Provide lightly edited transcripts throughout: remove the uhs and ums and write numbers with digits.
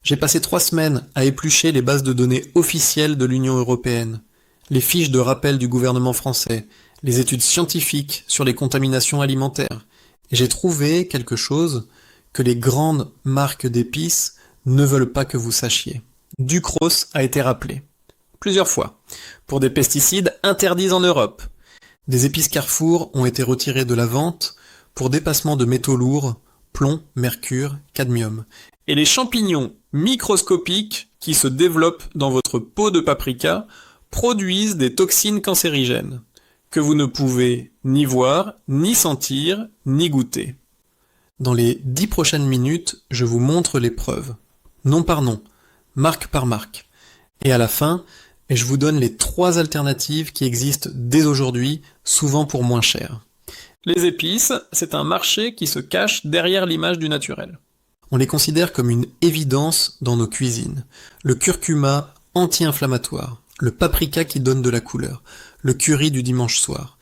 J'ai passé 3 semaines à éplucher les bases de données officielles de l'Union européenne, les fiches de rappel du gouvernement français, les études scientifiques sur les contaminations alimentaires, et j'ai trouvé quelque chose que les grandes marques d'épices ne veulent pas que vous sachiez. Ducros a été rappelé, plusieurs fois, pour des pesticides interdits en Europe. Des épices Carrefour ont été retirées de la vente pour dépassement de métaux lourds, plomb, mercure, cadmium. Et les champignons microscopiques qui se développent dans votre peau de paprika produisent des toxines cancérigènes, que vous ne pouvez ni voir, ni sentir, ni goûter. Dans les 10 prochaines minutes, je vous montre les preuves, nom par nom, marque par marque. Et à la fin, je vous donne les 3 alternatives qui existent dès aujourd'hui, souvent pour moins cher. Les épices, c'est un marché qui se cache derrière l'image du naturel. On les considère comme une évidence dans nos cuisines. Le curcuma anti-inflammatoire, le paprika qui donne de la couleur, le curry du dimanche soir.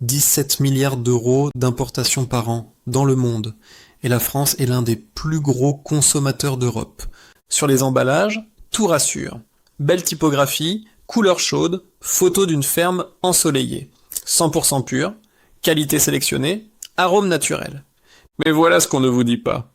17 milliards d'euros d'importation par an dans le monde. Et la France est l'un des plus gros consommateurs d'Europe. Sur les emballages, tout rassure. Belle typographie, couleur chaude, photo d'une ferme ensoleillée. 100% pur, qualité sélectionnée, arôme naturel. Mais voilà ce qu'on ne vous dit pas.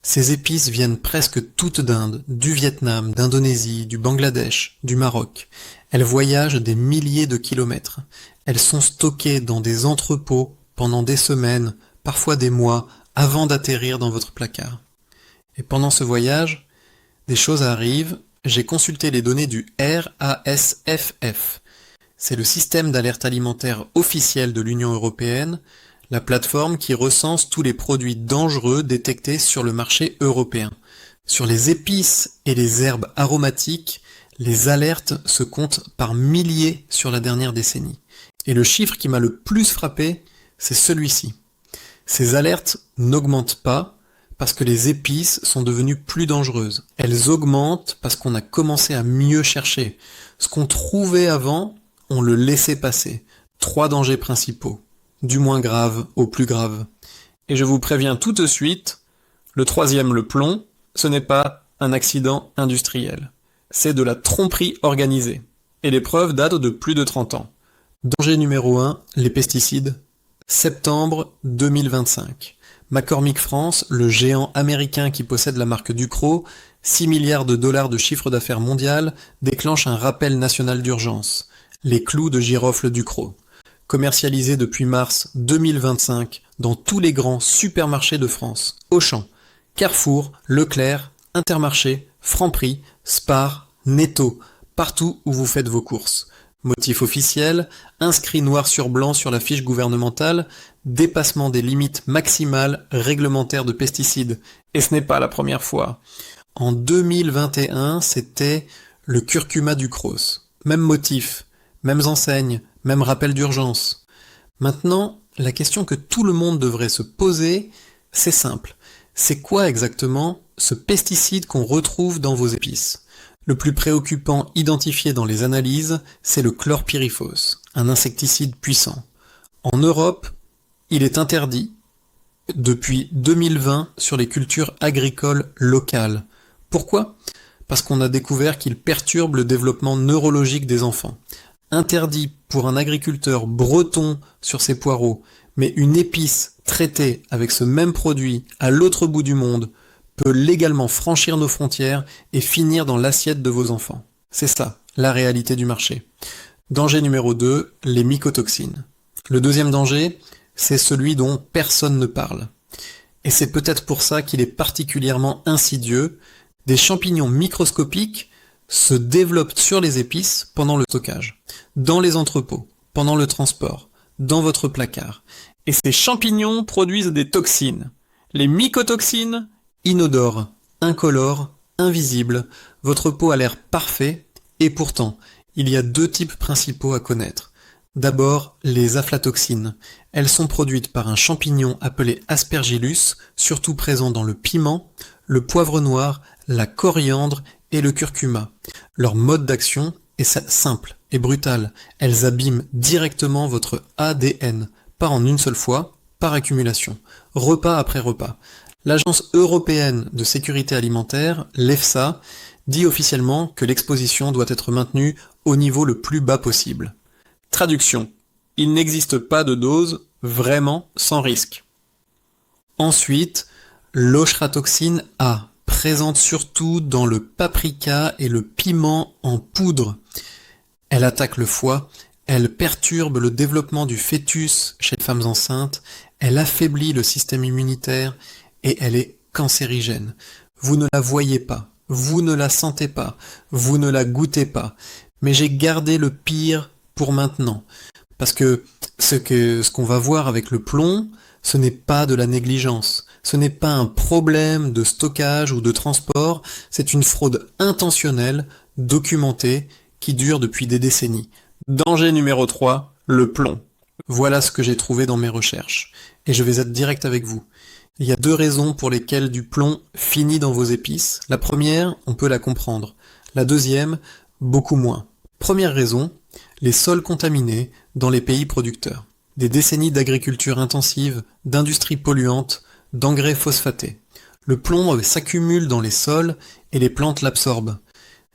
Ces épices viennent presque toutes d'Inde, du Vietnam, d'Indonésie, du Bangladesh, du Maroc. Elles voyagent des milliers de kilomètres. Elles sont stockées dans des entrepôts pendant des semaines, parfois des mois, avant d'atterrir dans votre placard. Et pendant ce voyage, des choses arrivent. J'ai consulté les données du RASFF. C'est le système d'alerte alimentaire officiel de l'Union européenne, la plateforme qui recense tous les produits dangereux détectés sur le marché européen. Sur les épices et les herbes aromatiques, les alertes se comptent par milliers sur la dernière décennie. Et le chiffre qui m'a le plus frappé, c'est celui-ci. Ces alertes n'augmentent pas parce que les épices sont devenues plus dangereuses. Elles augmentent parce qu'on a commencé à mieux chercher. Ce qu'on trouvait avant, on le laissait passer. 3 dangers principaux. Du moins grave au plus grave. Et je vous préviens tout de suite, le 3e, le plomb, ce n'est pas un accident industriel. C'est de la tromperie organisée. Et les preuves datent de plus de 30 ans. Danger numéro 1, les pesticides. Septembre 2025. McCormick France, le géant américain qui possède la marque Ducros, 6 milliards de dollars de chiffre d'affaires mondial, déclenche un rappel national d'urgence. Les clous de girofle Ducros. Commercialisé depuis mars 2025 dans tous les grands supermarchés de France. Auchan, Carrefour, Leclerc, Intermarché, Franprix, Spar, Netto, partout où vous faites vos courses. Motif officiel, inscrit noir sur blanc sur la fiche gouvernementale, dépassement des limites maximales réglementaires de pesticides. Et ce n'est pas la première fois. En 2021, c'était le curcuma Ducros. Même motif, mêmes enseignes, même rappel d'urgence. Maintenant, la question que tout le monde devrait se poser, c'est simple. C'est quoi exactement ce pesticide qu'on retrouve dans vos épices ? Le plus préoccupant identifié dans les analyses, c'est le chlorpyrifos, un insecticide puissant. En Europe, il est interdit depuis 2020 sur les cultures agricoles locales. Pourquoi ? Parce qu'on a découvert qu'il perturbe le développement neurologique des enfants. Interdit pour un agriculteur breton sur ses poireaux, mais une épice traitée avec ce même produit à l'autre bout du monde peut légalement franchir nos frontières et finir dans l'assiette de vos enfants. C'est ça, la réalité du marché. Danger numéro 2, les mycotoxines. Le deuxième danger, c'est celui dont personne ne parle. Et c'est peut-être pour ça qu'il est particulièrement insidieux. Des champignons microscopiques se développent sur les épices pendant le stockage, dans les entrepôts, pendant le transport, dans votre placard. Et ces champignons produisent des toxines. Les mycotoxines, inodores, incolores, invisibles, votre peau a l'air parfait, et pourtant, il y a 2 types principaux à connaître. D'abord, les aflatoxines. Elles sont produites par un champignon appelé Aspergillus, surtout présent dans le piment, le poivre noir, la coriandre et le curcuma. Leur mode d'action est simple et brutal. Elles abîment directement votre ADN, pas en une seule fois, par accumulation, repas après repas. L'Agence européenne de sécurité alimentaire, l'EFSA, dit officiellement que l'exposition doit être maintenue au niveau le plus bas possible. Traduction. Il n'existe pas de dose vraiment sans risque. Ensuite, l'ochratoxine A, présente surtout dans le paprika et le piment en poudre. Elle attaque le foie, elle perturbe le développement du fœtus chez les femmes enceintes, elle affaiblit le système immunitaire et elle est cancérigène. Vous ne la voyez pas, vous ne la sentez pas, vous ne la goûtez pas, mais j'ai gardé le pire pour maintenant. Parce que ce qu'on va voir avec le plomb, ce n'est pas de la négligence, ce n'est pas un problème de stockage ou de transport, c'est une fraude intentionnelle, documentée, qui dure depuis des décennies. Danger numéro 3, le plomb. Voilà ce que j'ai trouvé dans mes recherches, et je vais être direct avec vous. Il y a 2 raisons pour lesquelles du plomb finit dans vos épices. La première, on peut la comprendre. La deuxième, beaucoup moins. Première raison, les sols contaminés dans les pays producteurs. Des décennies d'agriculture intensive, d'industries polluantes, d'engrais phosphatés. Le plomb s'accumule dans les sols et les plantes l'absorbent.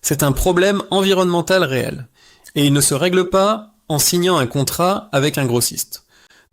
C'est un problème environnemental réel. Et il ne se règle pas en signant un contrat avec un grossiste.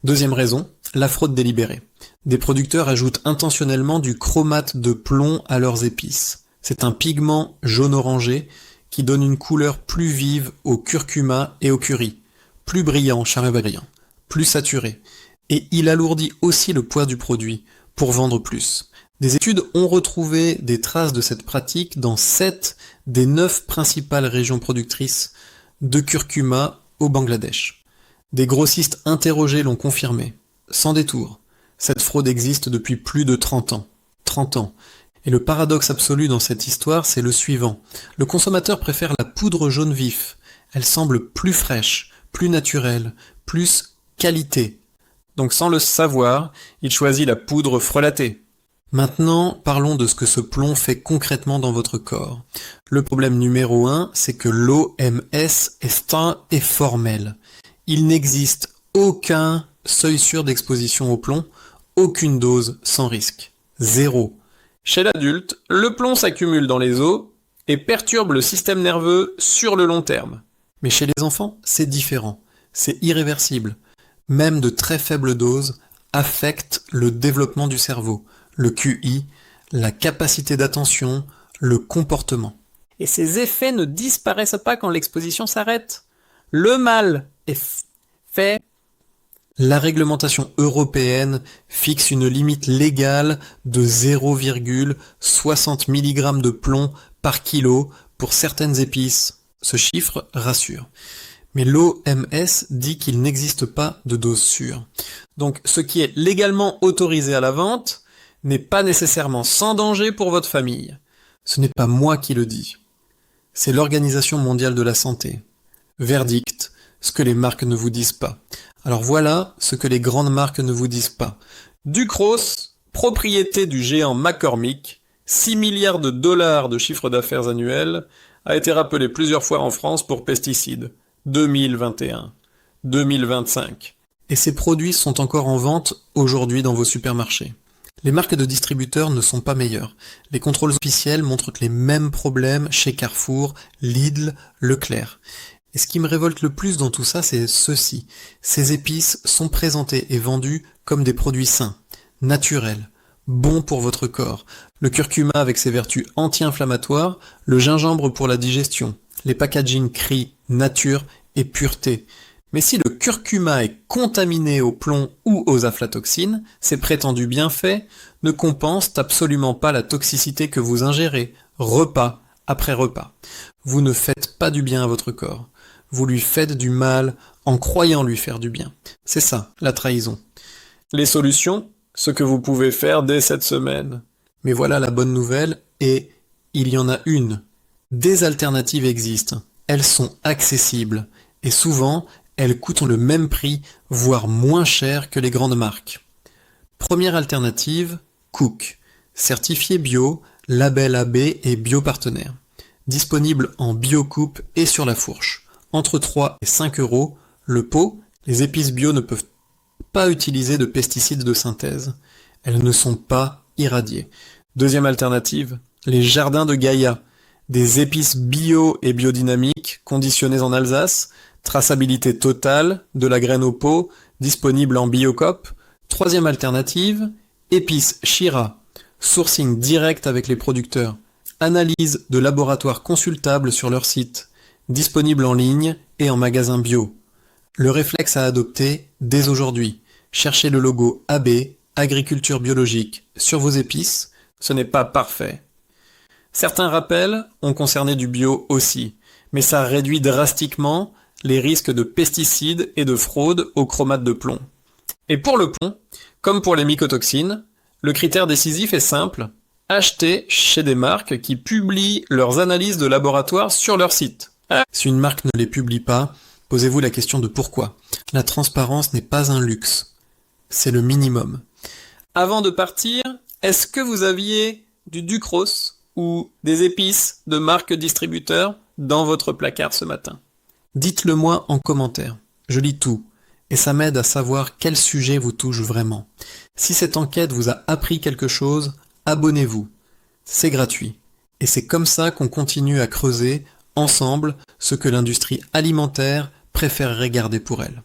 Deuxième raison, la fraude délibérée. Des producteurs ajoutent intentionnellement du chromate de plomb à leurs épices. C'est un pigment jaune-orangé qui donne une couleur plus vive au curcuma et au curry, plus brillant, brillant, plus saturé. Et il alourdit aussi le poids du produit, pour vendre plus. Des études ont retrouvé des traces de cette pratique dans 7 des 9 principales régions productrices de curcuma au Bangladesh. Des grossistes interrogés l'ont confirmé, sans détour. Cette fraude existe depuis plus de 30 ans. 30 ans. Et le paradoxe absolu dans cette histoire, c'est le suivant. Le consommateur préfère la poudre jaune vif. Elle semble plus fraîche, plus naturelle, plus qualité. Donc sans le savoir, il choisit la poudre frelatée. Maintenant, parlons de ce que ce plomb fait concrètement dans votre corps. Le problème numéro 1, c'est que l'OMS est formel. Il n'existe aucun seuil sûr d'exposition au plomb, aucune dose sans risque. 0. Chez l'adulte, le plomb s'accumule dans les os et perturbe le système nerveux sur le long terme. Mais chez les enfants, c'est différent. C'est irréversible. Même de très faibles doses affectent le développement du cerveau, le QI, la capacité d'attention, le comportement. Et ces effets ne disparaissent pas quand l'exposition s'arrête. Le mal est fait. La réglementation européenne fixe une limite légale de 0,60 mg de plomb par kilo pour certaines épices. Ce chiffre rassure. Mais l'OMS dit qu'il n'existe pas de dose sûre. Donc ce qui est légalement autorisé à la vente n'est pas nécessairement sans danger pour votre famille. Ce n'est pas moi qui le dis. C'est l'Organisation mondiale de la santé. Verdict, ce que les marques ne vous disent pas. Alors voilà ce que les grandes marques ne vous disent pas. Ducros, propriété du géant McCormick, 6 milliards de dollars de chiffre d'affaires annuel, a été rappelé plusieurs fois en France pour pesticides. 2021, 2025. Et ces produits sont encore en vente aujourd'hui dans vos supermarchés. Les marques de distributeurs ne sont pas meilleures. Les contrôles officiels montrent les mêmes problèmes chez Carrefour, Lidl, Leclerc. Et ce qui me révolte le plus dans tout ça, c'est ceci. Ces épices sont présentées et vendues comme des produits sains, naturels, bons pour votre corps. Le curcuma avec ses vertus anti-inflammatoires, le gingembre pour la digestion. Les packaging crient nature et pureté. Mais si le curcuma est contaminé au plomb ou aux aflatoxines, ces prétendus bienfaits ne compensent absolument pas la toxicité que vous ingérez, repas après repas. Vous ne faites pas du bien à votre corps. Vous lui faites du mal en croyant lui faire du bien. C'est ça, la trahison. Les solutions, ce que vous pouvez faire dès cette semaine. Mais voilà la bonne nouvelle, et il y en a une. Des alternatives existent. Elles sont accessibles. Et souvent, elles coûtent le même prix, voire moins cher que les grandes marques. Première alternative, Cook. Certifié bio, label AB et biopartenaire. Disponible en biocoupe et sur la fourche. Entre 3 et 5 euros, le pot, les épices bio ne peuvent pas utiliser de pesticides de synthèse. Elles ne sont pas irradiée. Deuxième alternative, les jardins de Gaïa. Des épices bio et biodynamiques conditionnées en Alsace, traçabilité totale, de la graine au pot, disponible en Biocoop. Troisième alternative, épices Shira, sourcing direct avec les producteurs, analyse de laboratoire consultable sur leur site, disponible en ligne et en magasin bio. Le réflexe à adopter dès aujourd'hui. Cherchez le logo AB, agriculture biologique, sur vos épices, ce n'est pas parfait. Certains rappels ont concerné du bio aussi, mais ça réduit drastiquement les risques de pesticides et de fraude au chromate de plomb. Et pour le plomb, comme pour les mycotoxines, le critère décisif est simple, acheter chez des marques qui publient leurs analyses de laboratoire sur leur site. Si une marque ne les publie pas, posez-vous la question de pourquoi. La transparence n'est pas un luxe, c'est le minimum. Avant de partir, est-ce que vous aviez du Ducros ou des épices de marque distributeur dans votre placard ce matin? Dites-le moi en commentaire, je lis tout, et ça m'aide à savoir quel sujet vous touche vraiment. Si cette enquête vous a appris quelque chose, abonnez-vous, c'est gratuit, et c'est comme ça qu'on continue à creuser, ensemble, ce que l'industrie alimentaire préférerait garder pour elle.